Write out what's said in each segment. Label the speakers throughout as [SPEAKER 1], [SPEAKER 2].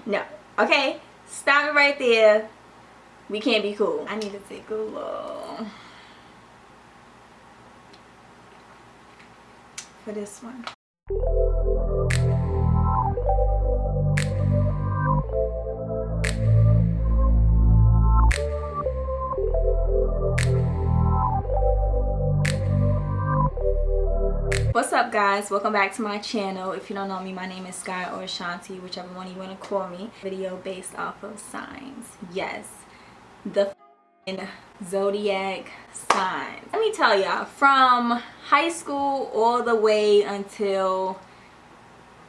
[SPEAKER 1] no. Okay, stop it right there. We can't be cool. I need to take a look for this one. What's up, guys? Welcome back to my channel. If you don't know me, my name is Skye or Ashanti, whichever one you want to call me. Video based off of signs. Yes, the zodiac signs. Let me tell y'all, from high school all the way until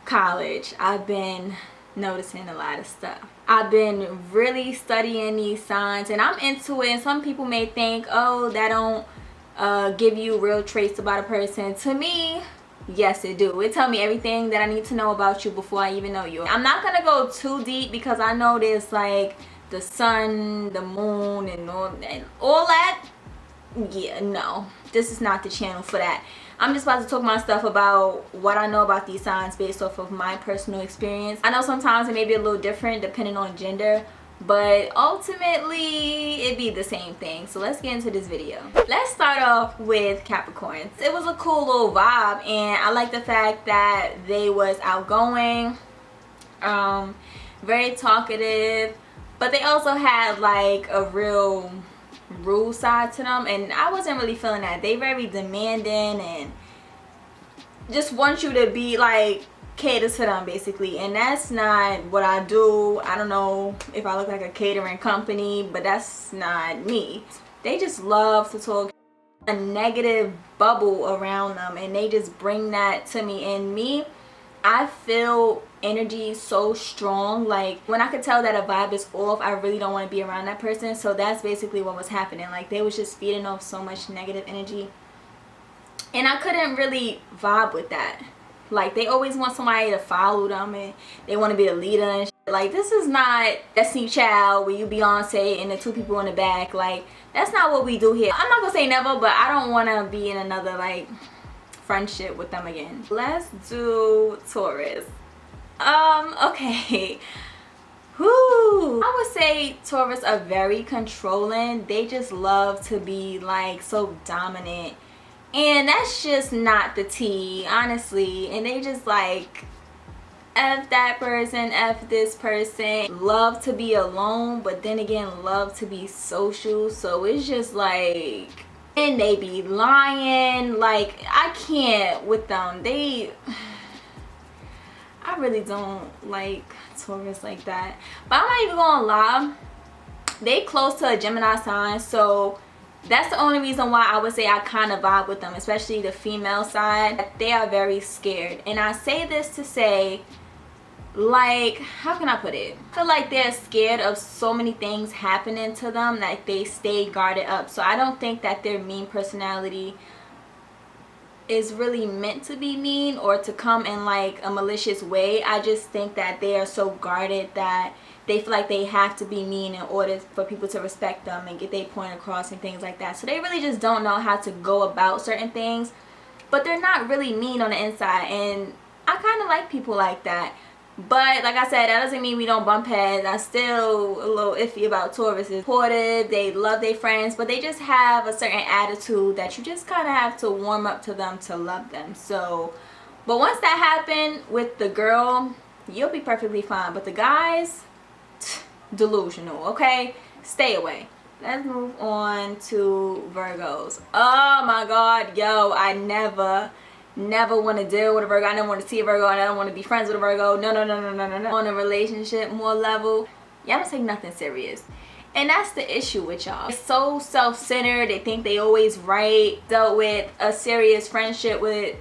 [SPEAKER 1] college, I've been noticing a lot of stuff. I've been really studying these signs, and I'm into it. And some people may think, oh, that don't give you real traits about a person. To me, yes, it do. It tell me everything that I need to know about you before I even know you. I'm not gonna go too deep because I know there's like the sun, the moon, and all that. Yeah, no, this is not the channel for that. I'm just about to talk my stuff about what I know about these signs based off of my personal experience. I know sometimes it may be a little different depending on gender, but ultimately it be the same thing. So let's get into this video. Let's start off with Capricorn. It was a cool little vibe, and I like the fact that they was outgoing, very talkative, but they also had like a real rude side to them, and I wasn't really feeling that. They very demanding and just want you to be like cater to them basically, and that's not what I do. I don't know if I look like a catering company, but that's not me. They just love to talk a negative bubble around them, and they just bring that to me. And me, I feel energy so strong. Like when I could tell that a vibe is off, I really don't want to be around that person. So that's basically what was happening. Like they was just feeding off so much negative energy, and I couldn't really vibe with that. Like they always want somebody to follow them, and they want to be the leader and shit. Like this is not Destiny Child where you Beyonce and the two people in the back. Like that's not what we do here. I'm not gonna say never, but I don't want to be in another like friendship with them again. Let's do Taurus. Okay. Whoo. I would say Taurus are very controlling. They just love to be like so dominant, and that's just not the tea, honestly. And they just like F that person, F this person. Love to be alone, but then again love to be social. So it's just like, and they be lying. Like I can't with them. I really don't like Taurus like that. But I'm not even gonna lie, they close to a Gemini sign, so that's the only reason why I would say I kind of vibe with them, especially the female side. They are very scared, and I say this to say, like, how can I put it? I feel like they're scared of so many things happening to them that they stay guarded up. So I don't think that their mean personality is really meant to be mean or to come in like a malicious way. I just think that they are so guarded that they feel like they have to be mean in order for people to respect them and get their point across and things like that. So they really just don't know how to go about certain things, but they're not really mean on the inside, and I kind of like people like that. But like I said, that doesn't mean we don't bump heads. I'm still a little iffy about Taurus. Supportive, they love their friends, but they just have a certain attitude that you just kind of have to warm up to them to love them. So, but once that happened with the girl, you'll be perfectly fine. But the guys, delusional, okay? Stay away. Let's move on to Virgos. Oh my God, yo, I never want to deal with a Virgo. I never want to see a Virgo, and I don't want to be friends with a Virgo. No. On a relationship more level, y'all don't take nothing serious, and that's the issue with y'all. It's so self-centered. They think they always right. Dealt with a serious friendship with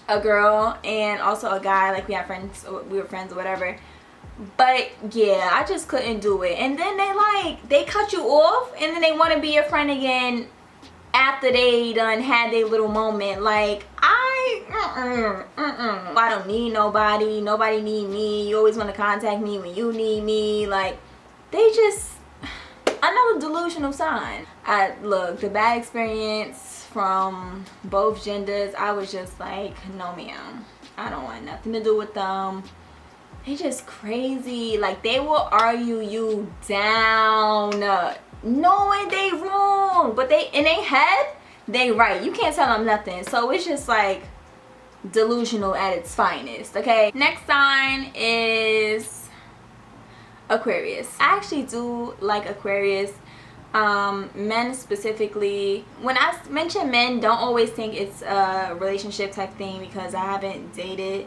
[SPEAKER 1] a girl and also a guy. Like we were friends or whatever. But yeah, I just couldn't do it. And then they cut you off, and then they want to be your friend again after they done had their little moment. Like I don't need nobody need me. You always want to contact me when you need me. Like they just another delusional sign. Look, the bad experience from both genders, I was just like, no ma'am, I don't want nothing to do with them. they just crazy. Like, they will argue you down, knowing they wrong, but they in their head they right. You can't tell them nothing. So it's just like delusional at its finest. Okay, next sign is Aquarius. I actually do like Aquarius. Men specifically. When I mention men, don't always think it's a relationship type thing, because I haven't dated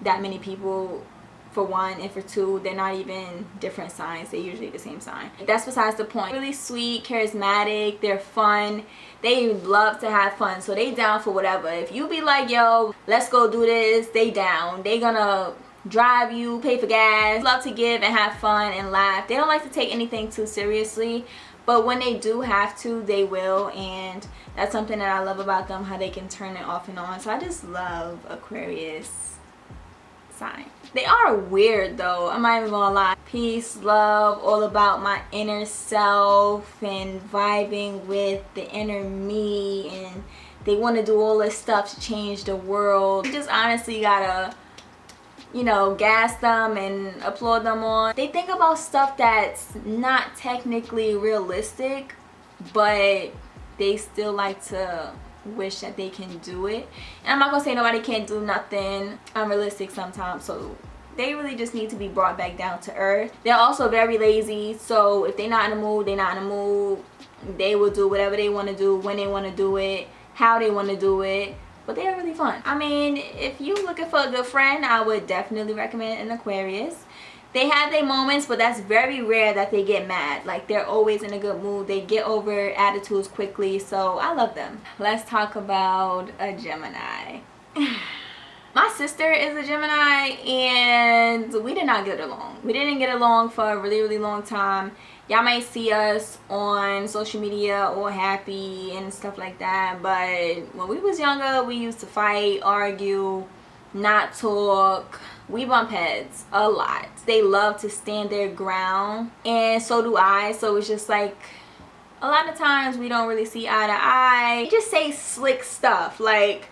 [SPEAKER 1] that many people, for one, and for two, they're not even different signs. They're usually the same sign. That's besides the point. Really sweet, charismatic, they're fun, they love to have fun, so they down for whatever. If you be like, yo, let's go do this, they down. They gonna drive you, pay for gas, love to give and have fun and laugh. They don't like to take anything too seriously, but when they do have to, they will, and that's something that I love about them, how they can turn it off and on. So I just love Aquarius sign. They are weird though, I'm not even gonna lie. Peace, love, all about my inner self and vibing with the inner me, and they want to do all this stuff to change the world. You just honestly gotta, you know, gas them and applaud them on. They think about stuff that's not technically realistic, but they still like to wish that they can do it. And I'm not gonna say nobody can't do nothing unrealistic sometimes, so they really just need to be brought back down to earth. They're also very lazy, so if they're not in the mood, they're not in the mood. They will do whatever they want to do, when they want to do it, how they want to do it. But they're really fun. I mean, if you're looking for a good friend, I would definitely recommend an Aquarius. They have their moments, but that's very rare that they get mad. Like, they're always in a good mood. They get over attitudes quickly, so I love them. Let's talk about a Gemini. My sister is a Gemini, and we did not get along. We didn't get along for a really, really long time. Y'all might see us on social media all happy and stuff like that, but when we was younger, we used to fight, argue, not talk. We bump heads a lot. They love to stand their ground, and so do I. So it's just like, a lot of times we don't really see eye to eye. We just say slick stuff like,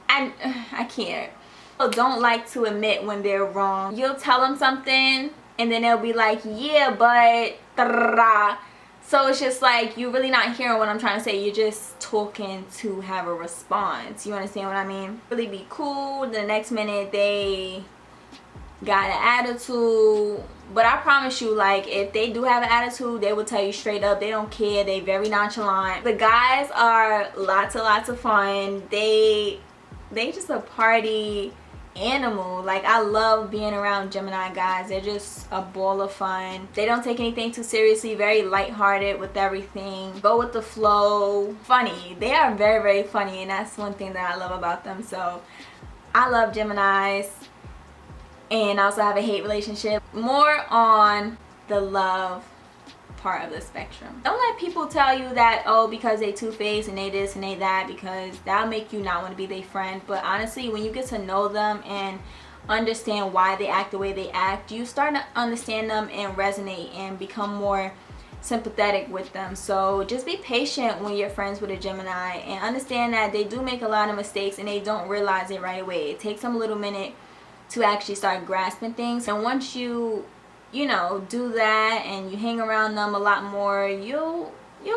[SPEAKER 1] I can't. People don't like to admit when they're wrong. You'll tell them something and then they'll be like, yeah, but so it's just like, you're really not hearing what I'm trying to say. You're just talking to have a response. You understand what I mean? Really be cool. The next minute they got an attitude. But I promise you, like, if they do have an attitude, they will tell you straight up. They don't care. They very nonchalant. The guys are lots of fun. They just a party animal. Like, I love being around Gemini guys. They're just a ball of fun. They don't take anything too seriously. Very lighthearted with everything. Go with the flow. Funny. They are very funny, and that's one thing that I love about them. So I love Geminis. And I also have a hate relationship. More on the love part of the spectrum. Don't let people tell you that, oh, because they two-faced and they this and they that, because that'll make you not want to be their friend. But honestly, when you get to know them and understand why they act the way they act, you start to understand them and resonate and become more sympathetic with them. So just be patient when you're friends with a Gemini, and understand that they do make a lot of mistakes and they don't realize it right away. It takes them a little minute to actually start grasping things, and once you know, do that and you hang around them a lot more, you'll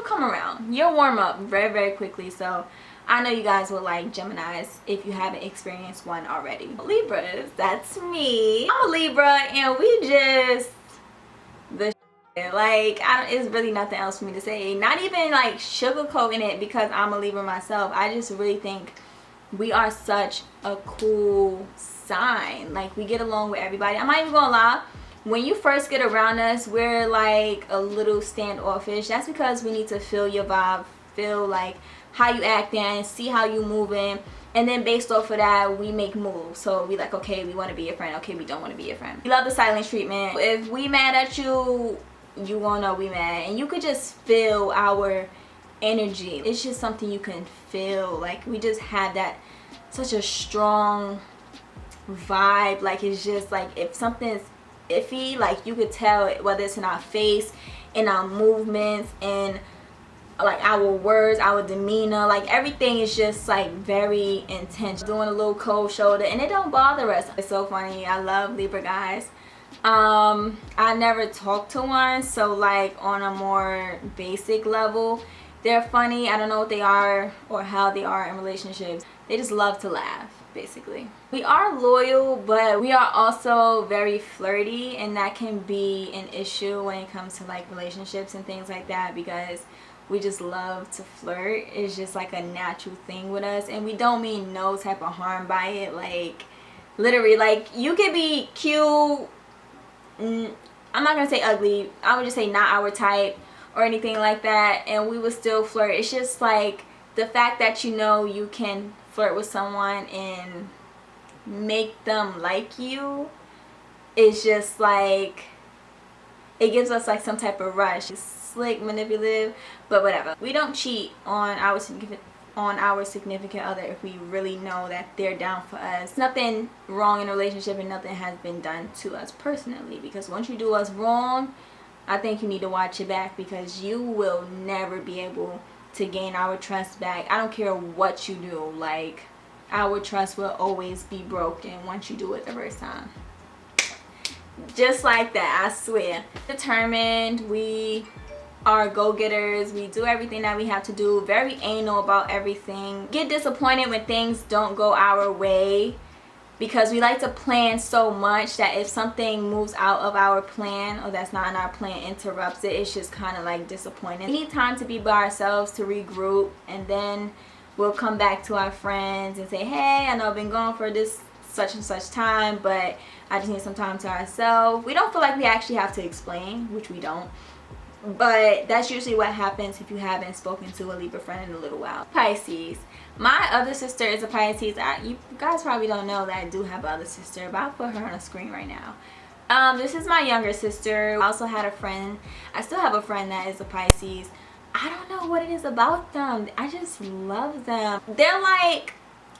[SPEAKER 1] come around. You'll warm up very quickly. So I know you guys will like Geminis if you haven't experienced one already. Libras, that's me. I'm a Libra, and we just the shit. Like, it's really nothing else for me to say. Not even like sugarcoating it because I'm a Libra myself. I just really think we are such a cool sign. Like, we get along with everybody. I'm not even gonna lie, when you first get around us, we're like a little standoffish. That's because we need to feel your vibe, feel like how you acting, see how you moving, and then based off of that, we make moves. So we like, okay, we want to be your friend, okay, we don't want to be your friend. We love the silent treatment. If we mad at you, you gonna know we mad, and you could just feel our energy. It's just something you can feel. Like, we just have that such a strong vibe. Like, it's just like, if something's iffy, like, you could tell it, whether it's in our face, in our movements, and like our words, our demeanor, like everything is just like very intense. Doing a little cold shoulder and it don't bother us. It's so funny. I love Libra guys. I never talked to one, so like on a more basic level, they're funny. I don't know what they are or how they are in relationships. They just love to laugh, basically. We are loyal, but we are also very flirty, and that can be an issue when it comes to like relationships and things like that, because we just love to flirt. It's just like a natural thing with us, and we don't mean no type of harm by it. Like literally, like you could be cute, I'm not gonna say ugly, I would just say not our type or anything like that, and we would still flirt. It's just like the fact that you know you can flirt with someone and make them like you is just like, it gives us like some type of rush. It's slick, manipulative, but whatever. We don't cheat on our significant other if we really know that they're down for us. Nothing wrong in a relationship and nothing has been done to us personally, because once you do us wrong, I think you need to watch your back, because you will never be able to gain our trust back. I don't care what you do, like our trust will always be broken once you do it the first time. Just like that, I swear. Determined, we are go-getters, we do everything that we have to do, very anal about everything. Get disappointed when things don't go our way, because we like to plan so much that if something moves out of our plan or that's not in our plan, interrupts it, it's just kind of like disappointing. We need time to be by ourselves, to regroup, and then we'll come back to our friends and say, hey, I know I've been gone for this such and such time, but I just need some time to ourselves. We don't feel like we actually have to explain, which we don't. But that's usually what happens if you haven't spoken to a Libra friend in a little while. Pisces. My other sister is a Pisces. You guys probably don't know that I do have an other sister, but I'll put her on the screen right now. This is my younger sister. I also had a friend. I still have a friend that is a Pisces. I don't know what it is about them. I just love them. They're like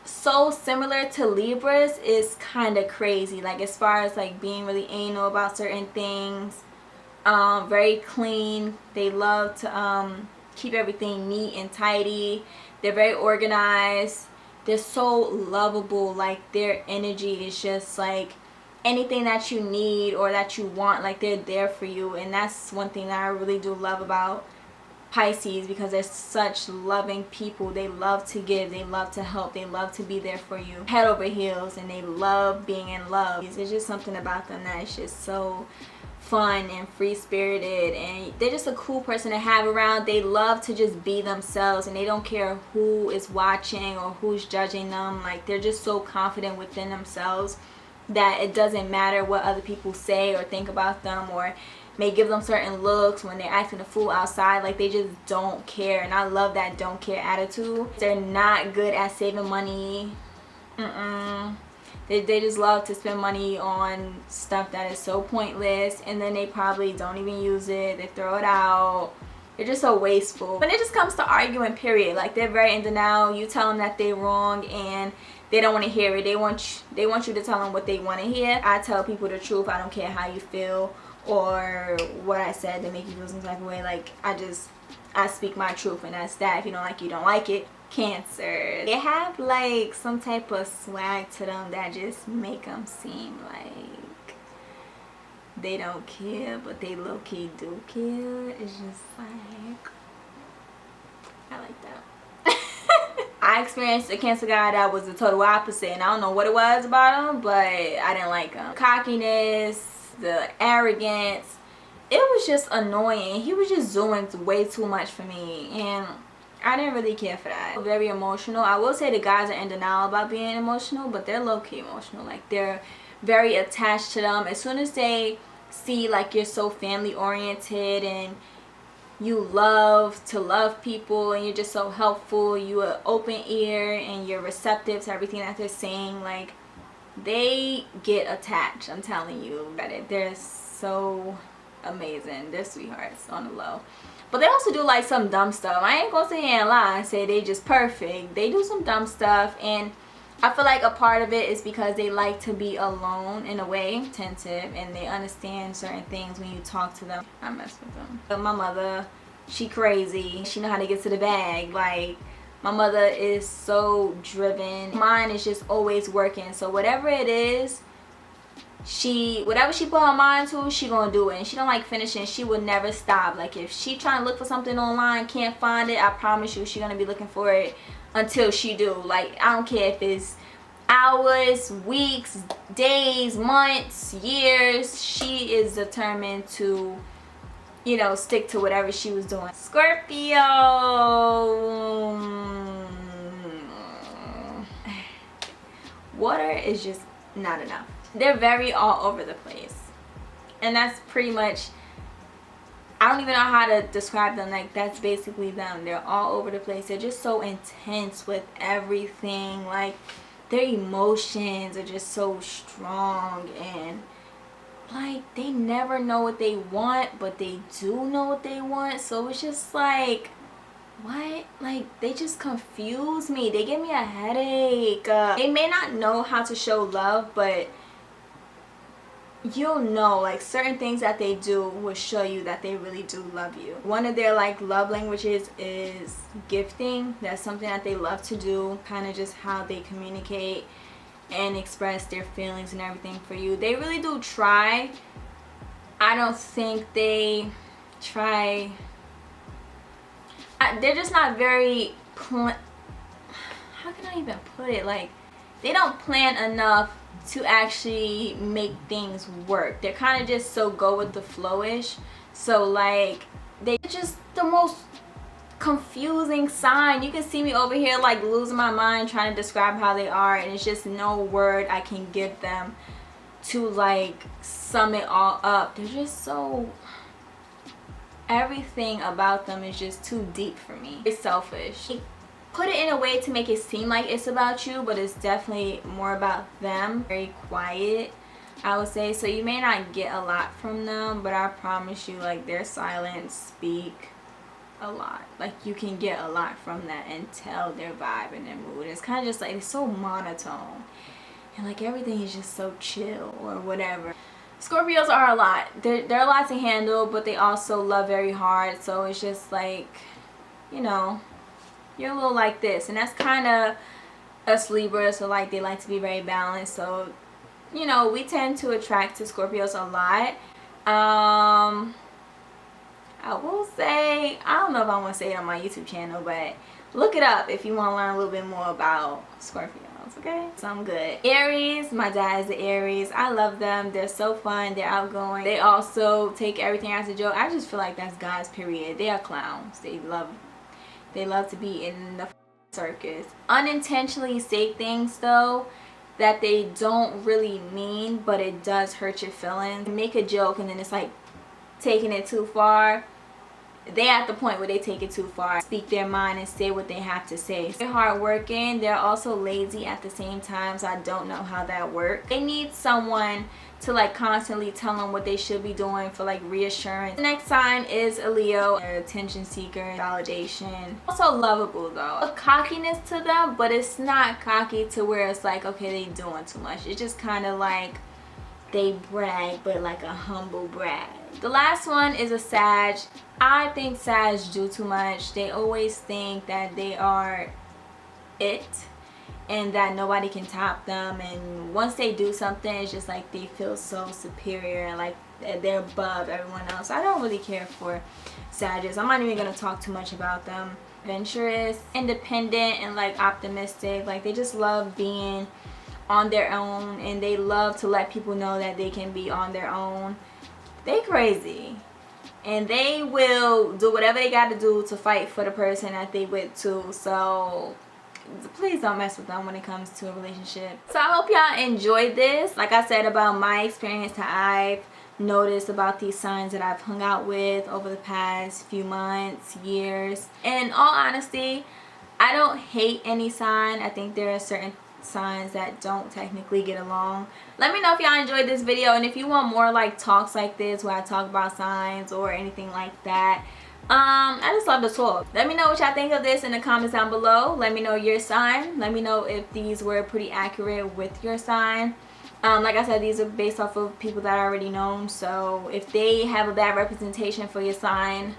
[SPEAKER 1] so similar to Libras. It's kind of crazy. Like as far as like being really anal about certain things. Very clean. They love to keep everything neat and tidy. They're very organized. They're so lovable. Like their energy is just like anything that you need or that you want, like they're there for you. And that's one thing that I really do love about Pisces, because they're such loving people. They love to give, they love to help, they love to be there for you head over heels, and they love being in love. There's just something about them that is just so fun and free-spirited, and they're just a cool person to have around. They love to just be themselves, and they don't care who is watching or who's judging them. Like they're just so confident within themselves that it doesn't matter what other people say or think about them, or may give them certain looks when they're acting a fool outside. Like they just don't care, and I love that don't care attitude. They're not good at saving money. They just love to spend money on stuff that is so pointless, and then they probably don't even use it. They throw it out. They're just so wasteful. When it just comes to arguing, period, like they're very in denial. You tell them that they're wrong and they don't want to hear it. They want you to tell them what they want to hear. I tell people the truth. I don't care how you feel or what I said to make you feel some type of way. Like I speak my truth, and that's that. If you don't like it, you don't like it. Cancer. They have like some type of swag to them that just make them seem like they don't care, but they low-key do care. It's just like, I like that. I experienced a Cancer guy that was the total opposite, and I don't know what it was about him, but I didn't like him. Cockiness, the arrogance, it was just annoying. He was just doing way too much for me, and I didn't really care for that. Very emotional. I will say the guys are in denial about being emotional, but they're low-key emotional. Like they're very attached to them. As soon as they see like you're so family oriented and you love to love people and you're just so helpful, you are open ear and you're receptive to everything that they're saying, like they get attached. I'm telling you. They're so amazing. They're sweethearts on the low. But they also do like some dumb stuff. I ain't gonna sit here and lie and say they just perfect. They do some dumb stuff, and I feel like a part of it is because they like to be alone in a way, attentive, and they understand certain things when you talk to them. I mess with them. But my mother she crazy. She know how to get to the bag. Like, my mother is so driven. Mine is just always working. So whatever it is, whatever she put her mind to, she gonna do it. And she don't like finishing. She will never stop. Like, if she trying to look for something online, can't find it, I promise you she gonna be looking for it until she do. Like, I don't care if it's hours, weeks, days, months, years. She is determined to, you know, stick to whatever she was doing. Scorpio. Water is just not enough. They're very all over the place. And that's pretty much, I don't even know how to describe them. Like, that's basically them. They're all over the place. They're just so intense with everything. Like, their emotions are just so strong, and like, they never know what they want, but they do know what they want. So it's just like, what? Like, they just confuse me. They give me a headache. They may not know how to show love, but you'll know, like, certain things that they do will show you that they really do love you. One of their, like, love languages is gifting. That's something that they love to do, kind of just how they communicate and express their feelings and everything for you. They really do try. I don't think they try. They're just not very how can I even put it? Like, they don't plan enough to actually make things work. They're kind of just so go with the flow-ish. So, like, they're just the most confusing sign. You can see me over here, like, losing my mind trying to describe how they are, and it's just no word I can give them to, like, sum it all up. They're just so, everything about them is just too deep for me. It's selfish. Put it in a way to make it seem like it's about you, but it's definitely more about them. Very quiet, I would say. So you may not get a lot from them, but I promise you, like, their silence speak a lot. Like, you can get a lot from that and tell their vibe and their mood. It's kind of just like, it's so monotone, and like, everything is just so chill or whatever. Scorpios are a lot. They're a lot to handle, but they also love very hard. So it's just like, you know, you're a little like this, and that's kind of us Libras. So, like, they like to be very balanced. So, you know, we tend to attract to Scorpios a lot. I will say, I don't know if I want to say it on my YouTube channel, but look it up if you want to learn a little bit more about Scorpios, okay? So I'm good. Aries, my dad is the Aries. I love them. They're so fun. They're outgoing. They also take everything as a joke. I just feel like that's God's period. They are clowns. They love to be in the circus. Unintentionally say things, though, that they don't really mean, but it does hurt your feelings. Make a joke and then it's like taking it too far. They at the point where they take it too far. Speak their mind and say what they have to say. They're hardworking. They're also lazy at the same time, so I don't know how that works. They need someone to, like, constantly tell them what they should be doing for, like, reassurance. The next sign is a Leo. They're attention seeker, validation. Also lovable, though. A cockiness to them, but it's not cocky to where it's like, okay, they doing too much. It's just kind of like they brag, but like a humble brag. The last one is a Sag. I think Sag do too much. They always think that they are it and that nobody can top them, and once they do something, it's just like they feel so superior and like they're above everyone else. I don't really care for Sagittarius. I'm not even gonna talk too much about them. Adventurous, independent, and like optimistic. Like, they just love being on their own, and they love to let people know that they can be on their own. They crazy, and they will do whatever they got to do to fight for the person that they with too. So please don't mess with them when it comes to a relationship. So I hope y'all enjoyed this. Like I said, about my experience that I've noticed about these signs that I've hung out with over the past few months, years. And in all honesty, I don't hate any sign. I think there are certain signs that don't technically get along. Let me know if y'all enjoyed this video, and if you want more like talks like this where I talk about signs or anything like that. I just love to talk. Let me know what y'all think of this in the comments down below. Let me know your sign. Let me know if these were pretty accurate with your sign. Like I said, these are based off of people that I already know, so if they have a bad representation for your sign,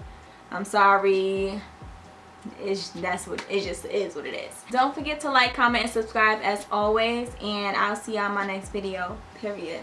[SPEAKER 1] I'm sorry. It just is what it is. Don't forget to like, comment, and subscribe as always, and I'll see y'all in my next video. Period.